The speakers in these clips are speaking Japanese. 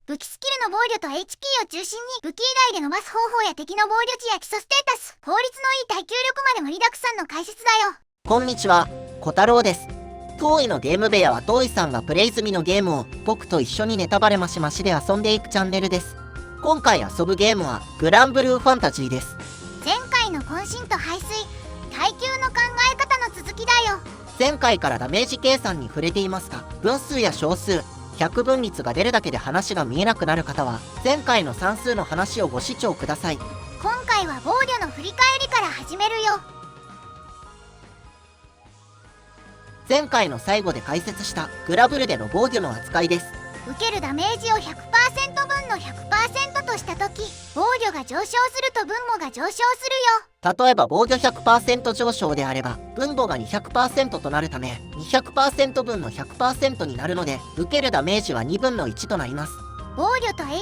武器スキルの防御と HP を中心に武器以外で伸ばす方法や敵の防御値や基礎ステータス、効率のいい耐久力まで盛りだくさんの解説だよ。こんにちは、小太郎です。当位のゲーム部屋は当位さんがプレイ済みのゲームを僕と一緒にネタバレマシマシで遊んでいくチャンネルです。今回遊ぶゲームはグランブルーファンタジーです。前回の渾身と排水、耐久の考え方の続きだよ。前回からダメージ計算に触れていますが、分数や小数、百分率が出るだけで話が見えなくなる方は前回の算数の話をご視聴ください。今回は防御の振り返りから始めるよ。前回の最後で解説したグラブルでの防御の扱いです。受けるダメージを 100% 分の 100% とした時、防御が上昇すると分母が上昇するよ。例えば防御 100% 上昇であれば分母が 200% となるため 200% 分の 100% になるので、受けるダメージは2分の1となります。防御と HP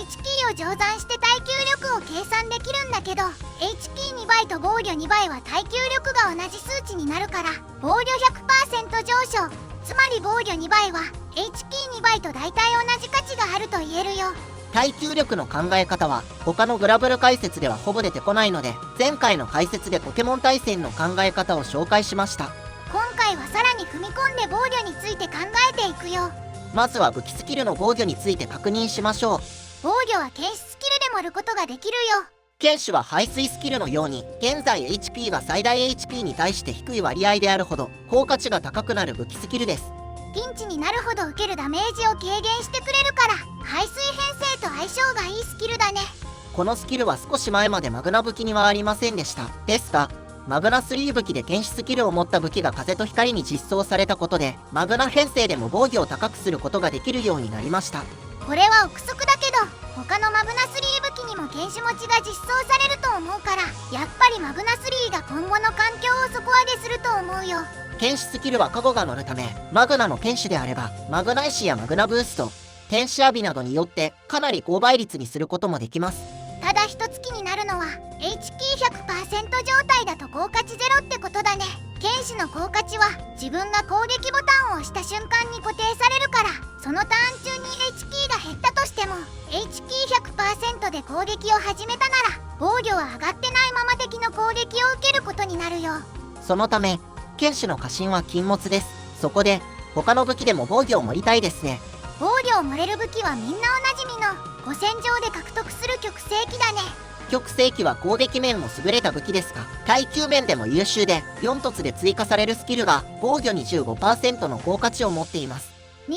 を乗算して耐久力を計算できるんだけど、 HP2 倍と防御2倍は耐久力が同じ数値になるから、防御 100% 上昇、つまり防御2倍は HP2 倍と大体同じ価値があると言えるよ。耐久力の考え方は他のグラブル解説ではほぼ出てこないので、前回の解説でポケモン対戦の考え方を紹介しました。今回はさらに踏み込んで防御について考えていくよ。まずは武器スキルの防御について確認しましょう。防御は剣士スキルで盛ることができるよ。剣士は排水スキルのように現在 HP が最大 HP に対して低い割合であるほど効果値が高くなる武器スキルです。ピンチになるほど受けるダメージを軽減してくれるから、排水編成と相性がいいスキルだね。このスキルは少し前までマグナ武器にはありませんでした。ですがマグナ3武器で剣士スキルを持った武器が風と光に実装されたことで、マグナ編成でも防御を高くすることができるようになりました。これは憶測だけど、他のマグナ3武器にも剣士持ちが実装されると思うから、やっぱりマグナ3が今後の環境を底上げすると思うよ。剣士スキルは加護が乗るため、マグナの剣士であればマグナ石やマグナブースト、天使アビなどによってかなり高倍率にすることもできます。ただ一つ気になるのは HP100% 状態だと効果値ゼロってことだね。剣士の効果値は自分が攻撃ボタンを押した瞬間に固定されるから、そのターン中に HP が減ったとしても HP100% で攻撃を始めたなら、防御は上がってないまま敵の攻撃を受けることになるよ。そのため剣士の過信は禁物です。そこで他の武器でも防御を盛りたいですね。防御を盛れる武器はみんなおなじみの5戦場で獲得する極聖機だね。極聖機は攻撃面も優れた武器ですが、耐久面でも優秀で4凸で追加されるスキルが防御 25% の効果値を持っています。 25%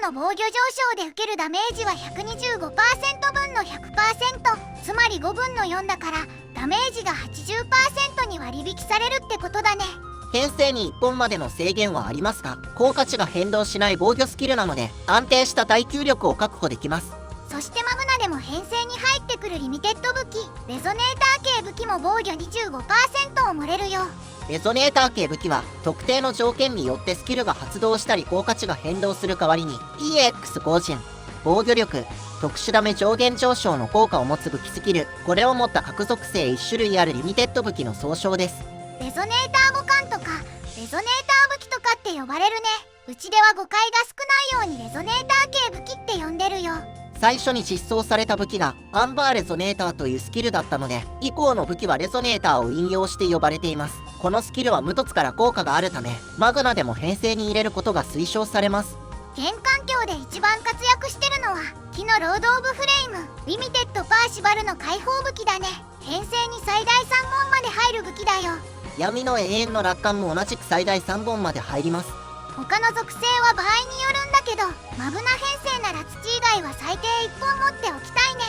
の防御上昇で受けるダメージは 125% 分の 100%、 つまり5分の4だからダメージが 80% に割引されるってことだね。編成に1本までの制限はありますが、効果値が変動しない防御スキルなので安定した耐久力を確保できます。そしてマグナでも編成に入ってくるリミテッド武器、レゾネーター系武器も防御 25% を盛れるよ。レゾネーター系武器は特定の条件によってスキルが発動したり効果値が変動する代わりに EX 高順、防御力、特殊ダメ上限上昇の効果を持つ武器スキル、これを持った各属性1種類あるリミテッド武器の総称です。レゾネーター互換とかレゾネーター武器とかって呼ばれるね。うちでは誤解が少ないようにレゾネーター系武器って呼んでるよ。最初に実装された武器がアンバーレゾネーターというスキルだったので、以降の武器はレゾネーターを引用して呼ばれています。このスキルは無凸から効果があるため、マグナでも編成に入れることが推奨されます。現環境で一番活躍してるのは木のロード・オブ・フレイム、リミテッド・パーシバルの解放武器だね。編成に最大3本まで入る武器だよ。闇の永遠の楽観も同じく最大3本まで入ります。他の属性は場合によるんだけど、マグナ編成なら土以外は最低1本持っておきたいね。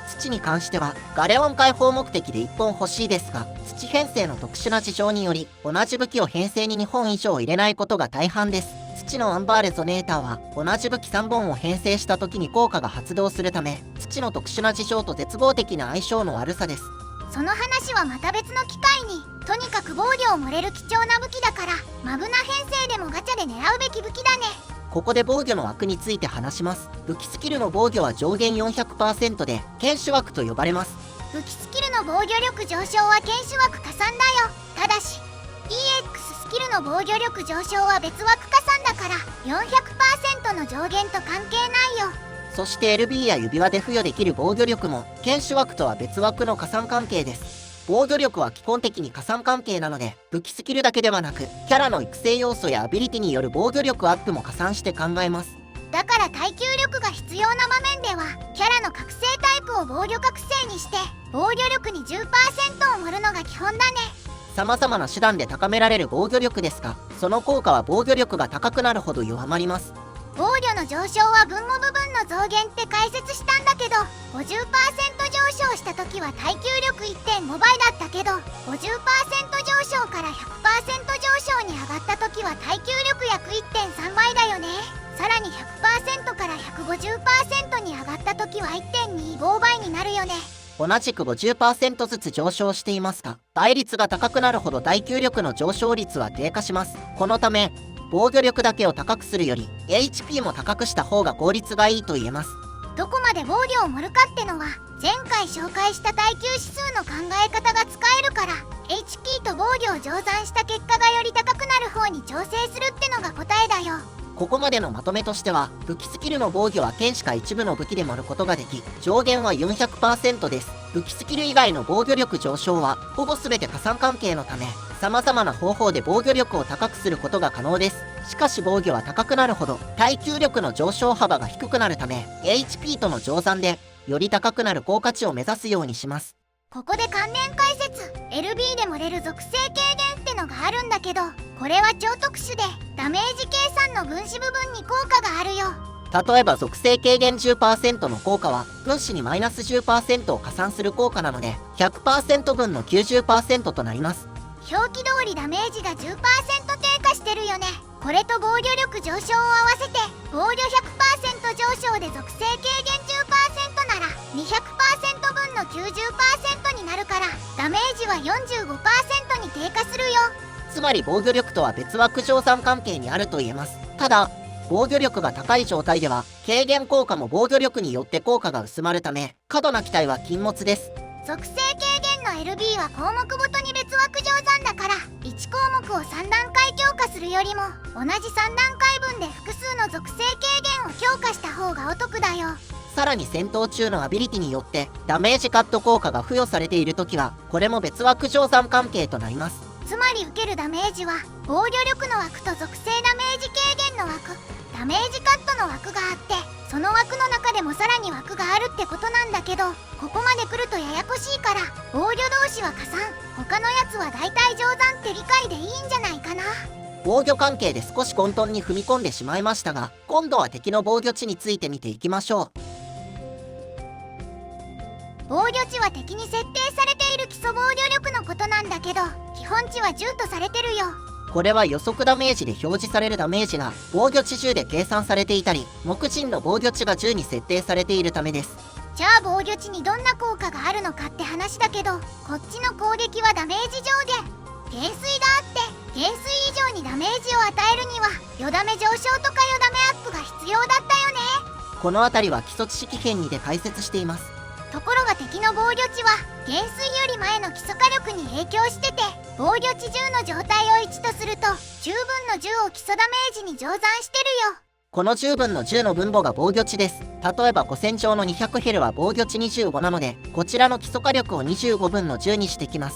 土に関してはガレオン解放目的で1本欲しいですが、土編成の特殊な事情により同じ武器を編成に2本以上入れないことが大半です。土のアンバーレゾネーターは同じ武器3本を編成した時に効果が発動するため、土の特殊な事情と絶望的な相性の悪さです。その話はまた別の機会に。とにかく防御を盛れる貴重な武器だから、マグナ編成でもガチャで狙うべき武器だね。ここで防御の枠について話します。武器スキルの防御は上限 400% で剣士枠と呼ばれます。武器スキルの防御力上昇は剣士枠加算だよ。ただし EX スキルの防御力上昇は別枠加算だから 400% の上限と関係ないよ。そして LB や指輪で付与できる防御力も剣士枠とは別枠の加算関係です。防御力は基本的に加算関係なので、武器スキルだけではなくキャラの育成要素やアビリティによる防御力アップも加算して考えます。だから耐久力が必要な場面ではキャラの覚醒タイプを防御覚醒にして防御力に 10% を盛るのが基本だね。様々な手段で高められる防御力ですが、その効果は防御力が高くなるほど弱まります。防御の上昇は分母部分の増減って解説したんだけど、 50% 上昇した時は耐久力 1.5 倍だったけど 50% 上昇から 100% 上昇に上がった時は耐久力約 1.3 倍だよね。さらに 100% から 150% に上がった時は 1.25 倍になるよね。同じく 50% ずつ上昇していますが、倍率が高くなるほど耐久力の上昇率は低下します。このため防御力だけを高くするより HP も高くした方が効率がいいと言えます。どこまで防御を盛るかってのは前回紹介した耐久指数の考え方が使えるから、 HP と防御を乗算した結果がより高くなる方に調整するってのが答えだよ。ここまでのまとめとしては、武器スキルの防御は剣士か一部の武器で盛ることができ、上限は 400% です。武器スキル以外の防御力上昇はほぼ全て加算関係のため、様々な方法で防御力を高くすることが可能です。しかし防御は高くなるほど耐久力の上昇幅が低くなるため、 HP との乗算でより高くなる高価値を目指すようにします。ここで関連解説、 LB で盛れる属性軽減ってのがあるんだけど、これは超特殊でダメージ計算の分子部分に効果があるよ。例えば属性軽減 10% の効果は分子にマイナス 10% を加算する効果なので 100% 分の 90% となります。表記通りダメージが 10% 低下してるよね。これと防御力上昇を合わせて防御 100% 上昇で属性軽減 10% なら 200% 分の 90% になるから、ダメージは 45% に低下するよ。つまり防御力とは別枠乗算関係にあると言えます。ただ防御力が高い状態では軽減効果も防御力によって効果が薄まるため、過度な期待は禁物です。属性軽減の LB は項目ごとに別枠乗算だから、1項目を3段階強化するよりも同じ3段階分で複数の属性軽減を強化した方がお得だよ。さらに戦闘中のアビリティによってダメージカット効果が付与されているときは、これも別枠乗算関係となります。つまり受けるダメージは防御力の枠と属性ダメージ軽減の枠、ダメージカットの枠があって、その枠の中でもさらに枠があるってことなんだけど、ここまで来るとややこしいから防御同士は加算、他のやつは大体乗算って理解でいいんじゃないかな。防御関係で少し混沌に踏み込んでしまいましたが、今度は敵の防御値について見ていきましょう。防御値は敵に設定されている基礎防御力のことなんだけど、基本値は10とされてるよ。これは予測ダメージで表示されるダメージが防御値10で計算されていたり、木人の防御値が10に設定されているためです。じゃあ防御値にどんな効果があるのかって話だけど、こっちの攻撃はダメージ上限減衰があって、減衰以上にダメージを与えるにはよだめ上昇とかよだめアップが必要だったよね。この辺りは基礎知識編2で解説しています。ところが敵の防御値は減衰より前の基礎火力に影響してて、防御値10の状態を1とすると10分の10を基礎ダメージに乗算してるよ。この10分の10の分母が防御値です。例えば古戦場の200ヘルは防御値25なので、こちらの基礎火力を25分の10にしてきます。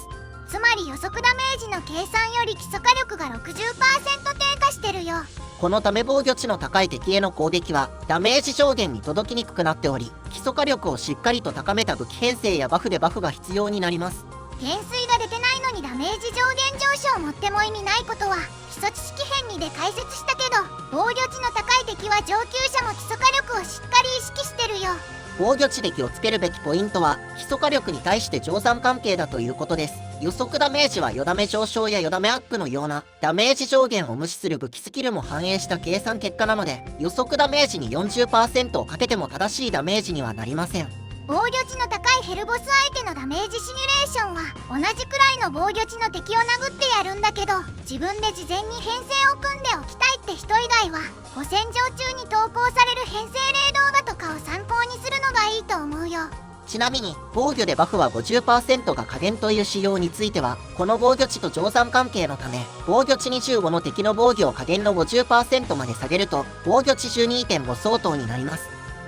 つまり予測ダメージの計算より基礎火力が 60% 低下してるよ。このため防御値の高い敵への攻撃はダメージ上限に届きにくくなっており、基礎火力をしっかりと高めた武器編成やバフでバフが必要になります。減衰が出てないのにダメージ上限上昇を持っても意味ないことは基礎知識編2で解説したけど、防御値の高い敵は上級者も基礎火力をしっかり意識してるよ。防御値で気をつけるべきポイントは基礎火力に対して乗算関係だということです。予測ダメージはよだめ上昇やよだめアップのようなダメージ上限を無視する武器スキルも反映した計算結果なので、予測ダメージに 40% をかけても正しいダメージにはなりません。防御値の高いヘルボス相手のダメージシミュレーションは同じくらいの防御値の敵を殴ってやるんだけど、自分で事前に編成を組んでおきたいって人以外は古戦場中に投稿される編成例動画とかを参考にするのがいいと思うよ。ちなみに防御でバフは 50% が加減という仕様については、この防御値と乗算関係のため、防御値25の敵の防御を加減の 50% まで下げると防御値 12.5 相当になります。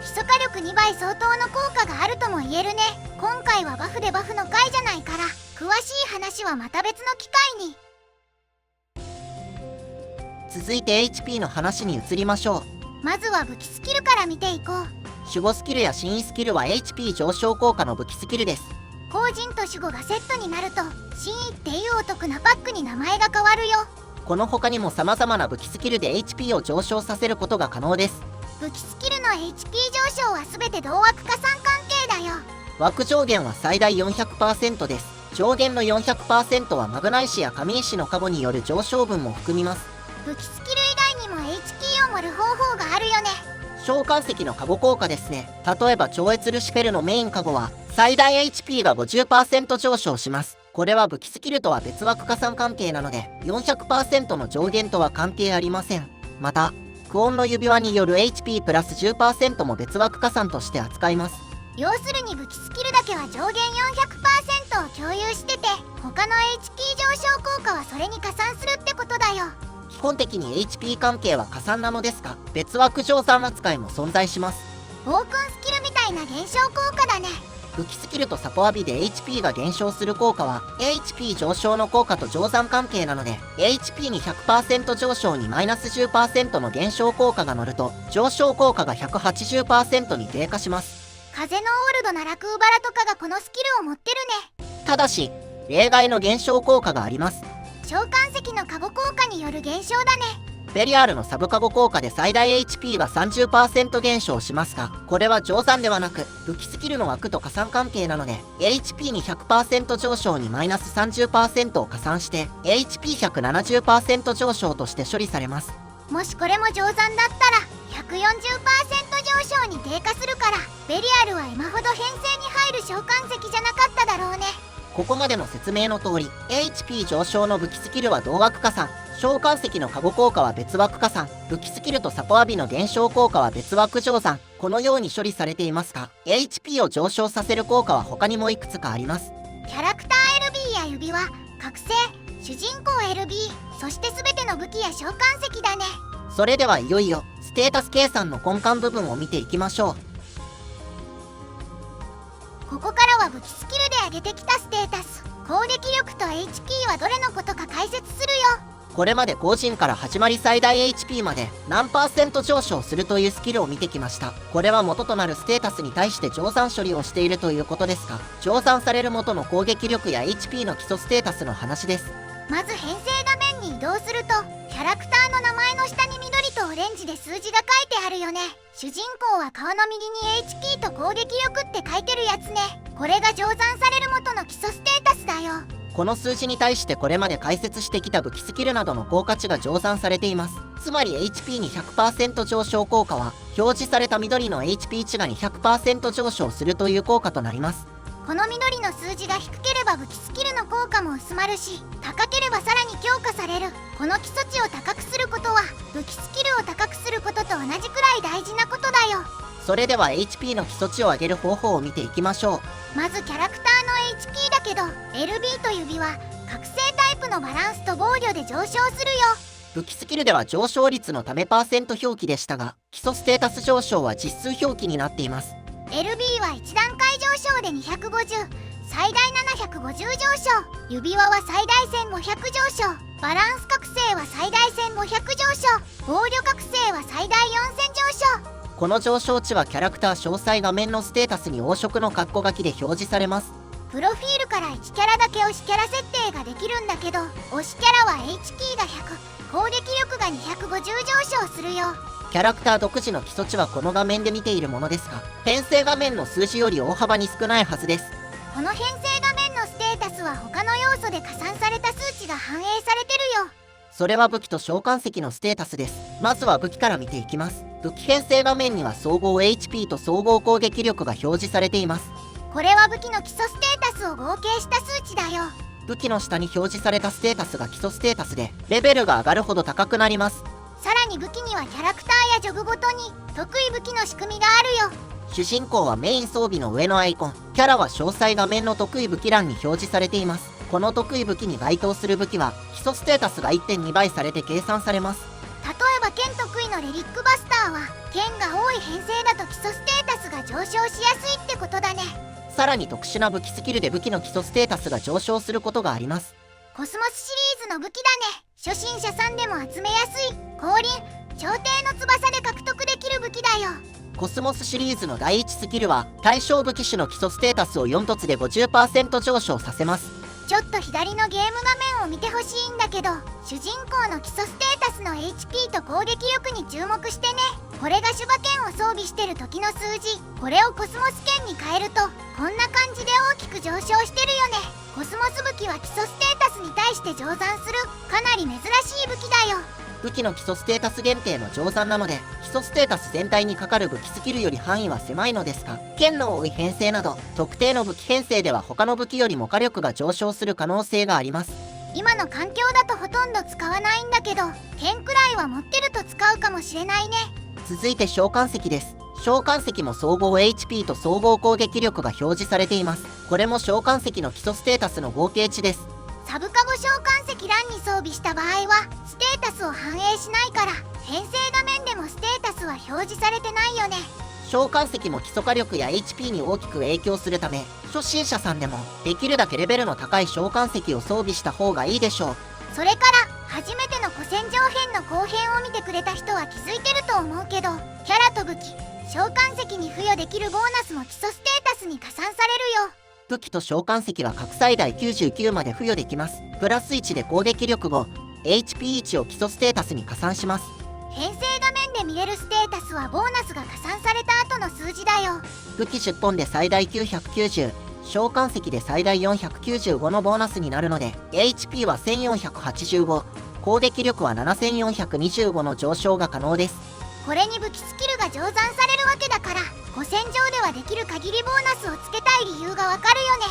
礎火力2倍相当の効果があるとも言えるね。今回はバフでバフの回じゃないから、詳しい話はまた別の機会に。続いて HP の話に移りましょう。まずは武器スキルから見ていこう。守護スキルや新意スキルは HP 上昇効果の武器スキルです。後陣と守護がセットになると新意っていうお得なパックに名前が変わるよ。この他にも様々な武器スキルで HP を上昇させることが可能です。武器スキルの HP 上昇は全て同枠加算関係だよ。枠上限は最大 400% です。上限の 400% はマグナ石や神石のカゴによる上昇分も含みます。武器スキル以外にも HP を盛る方法があるよね。召喚石のカゴ効果ですね。例えば超越ルシフェルのメインカゴは最大 HP が 50% 上昇します。これは武器スキルとは別枠加算関係なので 400% の上限とは関係ありません。またクオンの指輪による HP プラス 10% も別枠加算として扱います。要するに武器スキルだけは上限 400% を共有してて、他の HP 上昇効果はそれに加算するってことだよ。基本的に HP 関係は加算なのですが、別枠乗算扱いも存在します。暴君スキルみたいな減少効果だね。武器スキルとサポアビで HP が減少する効果は HP 上昇の効果と乗算関係なので、 HP に 100% 上昇にマイナス 10% の減少効果が乗ると上昇効果が 180% に低下します。風のオールドなラクーバラとかがこのスキルを持ってるね。ただし例外の減少効果があります。召喚石のカゴ効果による減少だね。ベリアールのサブカゴ効果で最大 HP が 30% 減少しますが、これは乗算ではなく武器スキルの枠と加算関係なので HP に 100% 上昇にマイナス 30% を加算して HP170% 上昇として処理されます。もしこれも乗算だったら 140% 上昇に低下するから、ベリアルは今ほど編成に入る召喚石じゃなかっただろうね。ここまでの説明の通り HP 上昇の武器スキルは同枠加算、召喚石のカゴ効果は別枠加算、武器スキルとサポアビの減少効果は別枠乗算、このように処理されていますが、 HP を上昇させる効果は他にもいくつかあります。キャラクター LB や指輪、覚醒、主人公 LB、そして全ての武器や召喚石だね。それではいよいよステータス計算の根幹部分を見ていきましょう。ここからは武器スキルで上げてきたステータス、攻撃力と HP はどれのことか解説するよ。これまで後陣から始まり最大 HP まで何%上昇するというスキルを見てきました。これは元となるステータスに対して乗算処理をしているということですが、乗算される元の攻撃力や HP の基礎ステータスの話です。まず編成画面に移動すると、キャラクターの名前の下に緑とオレンジで数字が書いてあるよね。主人公は顔の右に HP と攻撃力って書いてるやつね。これが乗算される元の基礎ステータスだよ。この数字に対してこれまで解説してきた武器スキルなどの効果値が乗算されています。つまり HP に 100% 上昇効果は表示された緑の HP 値がに 100% 上昇するという効果となります。この緑の数字が低ければ武器スキルの効果も薄まるし、高ければさらに強化される。この基礎値を高くすることは武器スキルを高くすることと同じくらい大事なことだよ。それでは HP の基礎値を上げる方法を見ていきましょう。まずキャラクターの HP だけど、 LB と指は覚醒タイプのバランスと防御で上昇するよ。武器スキルでは上昇率のためパーセント表記でしたが、基礎ステータス上昇は実数表記になっています。 LB は1段階上昇で250、最大750上昇、指輪は最大1500上昇、バランス覚醒は最大1500上昇、防御覚醒は最大4000上昇。この上昇値はキャラクター詳細画面のステータスに黄色の括弧書きで表示されます。プロフィールから1キャラだけ推しキャラ設定ができるんだけど、推しキャラは HP が100、攻撃力が250上昇するよ。キャラクター独自の基礎値はこの画面で見ているものですが、編成画面の数字より大幅に少ないはずです。この編成画面のステータスは他の要素で加算された数値が反映されてるよ。それは武器と召喚石のステータスです。まずは武器から見ていきます。武器編成画面には総合 HP と総合攻撃力が表示されています。これは武器の基礎ステータスを合計した数値だよ。武器の下に表示されたステータスが基礎ステータスで、レベルが上がるほど高くなります。さらに武器にはキャラクターやジョブごとに得意武器の仕組みがあるよ。主人公はメイン装備の上のアイコン、キャラは詳細画面の得意武器欄に表示されています。この得意武器に該当する武器は基礎ステータスが 1.2 倍されて計算されます。例えば剣得意のレリックバスターは剣が多い編成だと基礎ステータスが上昇しやすいってことだね。さらに特殊な武器スキルで武器の基礎ステータスが上昇することがあります。コスモスシリーズの武器だね。初心者さんでも集めやすい降臨朝廷の翼で獲得できる武器だよ。コスモスシリーズの第1スキルは対象武器種の基礎ステータスを4凸で 50% 上昇させます。ちょっと左のゲーム画面を見てほしいんだけど、主人公の基礎ステータスの HP と攻撃力に注目してね。これが手馬剣を装備してる時の数字。これをコスモス剣に変えるとこんな感じで大きく上昇してるよね。コスモス武器は基礎ステータスに対して乗算するかなり珍しい武器だよ。武器の基礎ステータス限定の乗算なので、基礎ステータス全体にかかる武器スキルより範囲は狭いのですが、剣の多い編成など特定の武器編成では他の武器よりも火力が上昇する可能性があります。今の環境だとほとんど使わないんだけど、剣くらいは持ってると使うかもしれないね。続いて召喚石です。召喚石も総合 HP と総合攻撃力が表示されています。これも召喚石の基礎ステータスの合計値です。サブカゴ召喚石欄に装備した場合はステータスを反映しないから、編成画面でもステータスは表示されてないよね。召喚石も基礎火力や HP に大きく影響するため、初心者さんでもできるだけレベルの高い召喚石を装備した方がいいでしょう。それから初めての古戦場編の後編を見てくれた人は気づいてると思うけど、キャラと武器召喚石に付与できるボーナスも基礎ステータスに加算されるよ。武器と召喚石は各最大99まで付与できます。プラス1で攻撃力5、HP1 を基礎ステータスに加算します。編成画面で見れるステータスはボーナスが加算された後の数字だよ。武器出本で最大990、召喚石で最大495のボーナスになるので、 HP は1485、攻撃力は7425の上昇が可能です。これに武器スキルが乗算されるわけだから、古戦場ではできる限りボーナスをつけたい理由がわかるよね。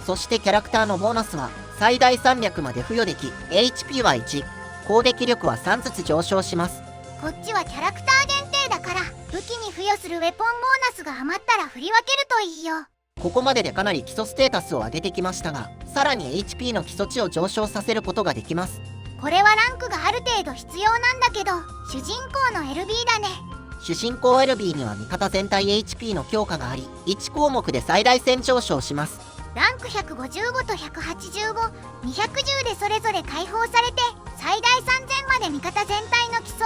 そしてキャラクターのボーナスは最大300まで付与でき、 HP は1、攻撃力は3ずつ上昇します。こっちはキャラクター限定だから、武器に付与するウェポンボーナスが余ったら振り分けるといいよ。ここまででかなり基礎ステータスを上げてきましたが、さらに HP の基礎値を上昇させることができます。これはランクがある程度必要なんだけど、主人公の LB だね。主人公 LB には味方全体 HP の強化があり、1項目で最大1000上昇します。ランク155と185、210でそれぞれ解放されて、最大3000まで味方全体の基礎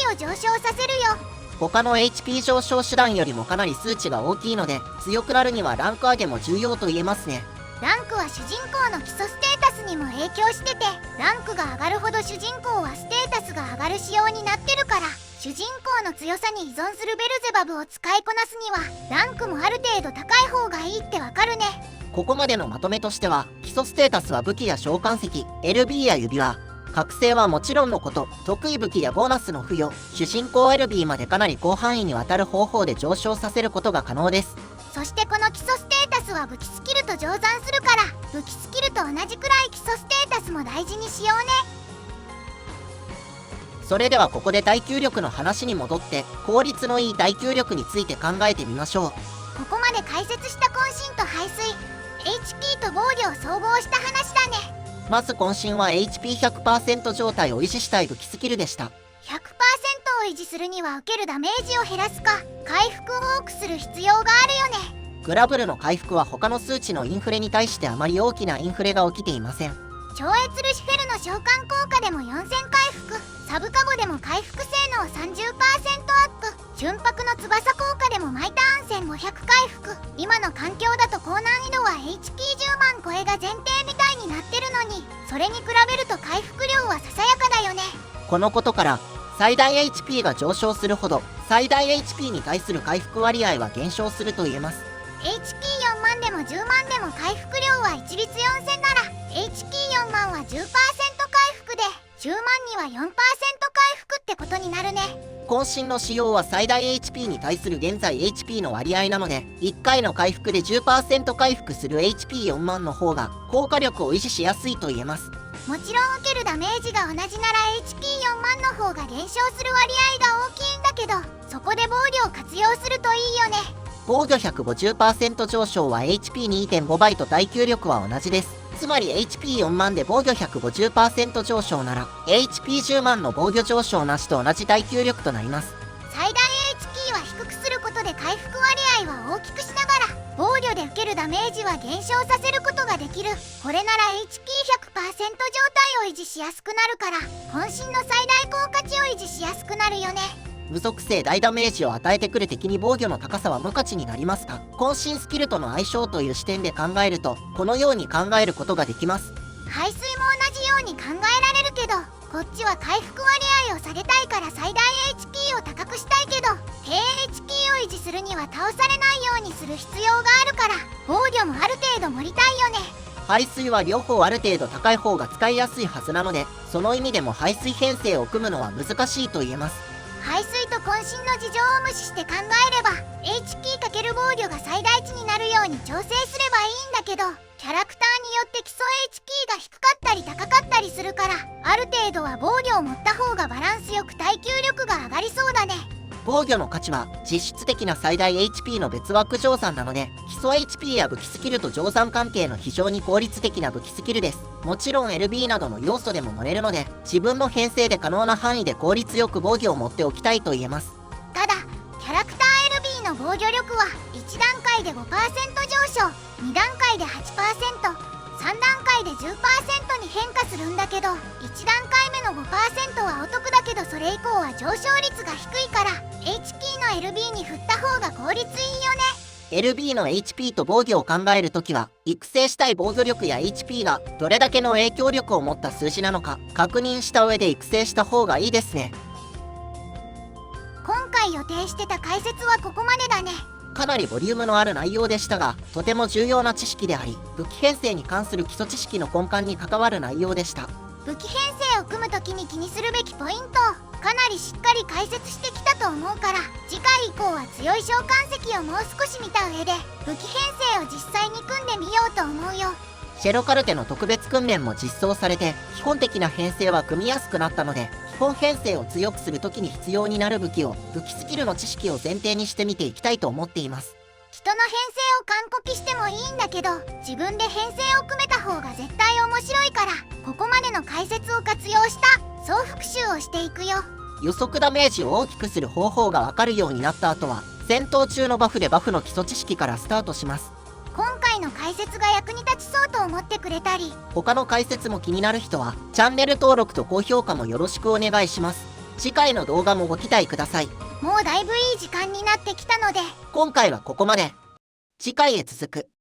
HP を上昇させるよ。他の HP 上昇手段よりもかなり数値が大きいので、強くなるにはランク上げも重要と言えますね。ランクは主人公の基礎ステータスにも影響してて、ランクが上がるほど主人公はステータスが上がる仕様になってるから、主人公の強さに依存するベルゼバブを使いこなすにはランクもある程度高い方がいいってわかるね。ここまでのまとめとしては、基礎ステータスは武器や召喚石、LB や指輪、覚醒はもちろんのこと、得意武器やボーナスの付与、主人公 LB までかなり広範囲にわたる方法で上昇させることが可能です。そしてこの基礎ステータスは武器スキルと乗算するから、武器スキルと同じくらい基礎ステータスも大事にしようね。それではここで耐久力の話に戻って、効率のいい耐久力について考えてみましょう。ここまで解説した渾身と排水、 HP と防御を総合した話だね。まず渾身は HP100% 状態を維持したい武器スキルでした。 100% を維持するには受けるダメージを減らすか回復を多くする必要があるよね。グラブルの回復は他の数値のインフレに対してあまり大きなインフレが起きていません。超越ルシフェルの召喚効果でも4000回復、サブカゴでも回復性能 30% アップ、純白の翼効果でも毎ターン1500回復。今の環境だと高難易度は HP10 万超えが前提みたいになってるのに、それに比べると回復量はささやかだよね。このことから最大 HP が上昇するほど最大 HP に対する回復割合は減少すると言えます。 HP4 万でも10万でも回復量は一律4000なら HP4 万は 10% 回復で10万には 4% 回復ってことになるね。渾身の使用は最大 HP に対する現在 HP の割合なので、1回の回復で 10% 回復する HP4 万の方が効果力を維持しやすいと言えます。もちろん受けるダメージが同じなら HP4 万の方が減少する割合が大きいんだけど、そこで防御を活用するといいよね。防御 150% 上昇は HP2.5 倍と耐久力は同じです。つまり HP4 万で防御 150% 上昇なら HP10 万の防御上昇なしと同じ耐久力となります。最大きくしながら防御で受けるダメージは減少させることができる。これなら HP100% 状態を維持しやすくなるから、渾身の最大効果値を維持しやすくなるよね。無属性大ダメージを与えてくる敵に防御の高さは無価値になりますが、渾身スキルとの相性という視点で考えると、このように考えることができます。排水も同じように考えられるけど、こっちは回復割合を下げたいから最大 HP を高くしたいけど、低 HP を維持するには倒されないようにする必要があるから、防御もある程度盛りたいよね。排水は両方ある程度高い方が使いやすいはずなので、その意味でも排水編成を組むのは難しいと言えます。排水と渾身の事情を無視して考えれば HP× 防御が最大値になるように調整すればいいんだけど、キャラクターによって基礎 HP が低かったり高かったりするから、ある程度は防御を持った方がバランスよく耐久力が上がりそうだね。防御の価値は実質的な最大 HP の別枠乗算なので、基礎 HP や武器スキルと乗算関係の非常に効率的な武器スキルです。もちろん LB などの要素でも乗れるので、自分の編成で可能な範囲で効率よく防御を持っておきたいと言えます。ただキャラクター LB の防御力は1段階で 5% 上昇、2段階で 8%、3段階で 10% に変化するんだけど、1段階目の 5% はお得だけど、それ以降は上昇率が低いから HP の LB に振った方が効率いいよね。LB の HP と防御を考えるときは、育成したい防御力や HP がどれだけの影響力を持った数字なのか確認した上で育成した方がいいですね。今回予定してた解説はここまでだね。かなりボリュームのある内容でしたが、とても重要な知識であり、武器編成に関する基礎知識の根幹に関わる内容でした。武器編成を組むときに気にするべきポイントをかなりしっかり解説してきたと思うから、次回以降は強い召喚石をもう少し見た上で武器編成を実際に組んでみようと思うよ。シェロカルテの特別訓練も実装されて、基本的な編成は組みやすくなったので、基本編成を強くするときに必要になる武器を、武器スキルの知識を前提にしてみていきたいと思っています。人の編成を完コピしてもいいんだけど、自分で編成を組めた方が絶対面白いから、ここまでの解説を活用した総復習をしていくよ。予測ダメージを大きくする方法がわかるようになった後は、戦闘中のバフでバフの基礎知識からスタートします。今回の解説が役に立ちそうと思ってくれたり、他の解説も気になる人はチャンネル登録と高評価もよろしくお願いします。次回の動画もご期待ください。もうだいぶいい時間になってきたので、今回はここまで。次回へ続く。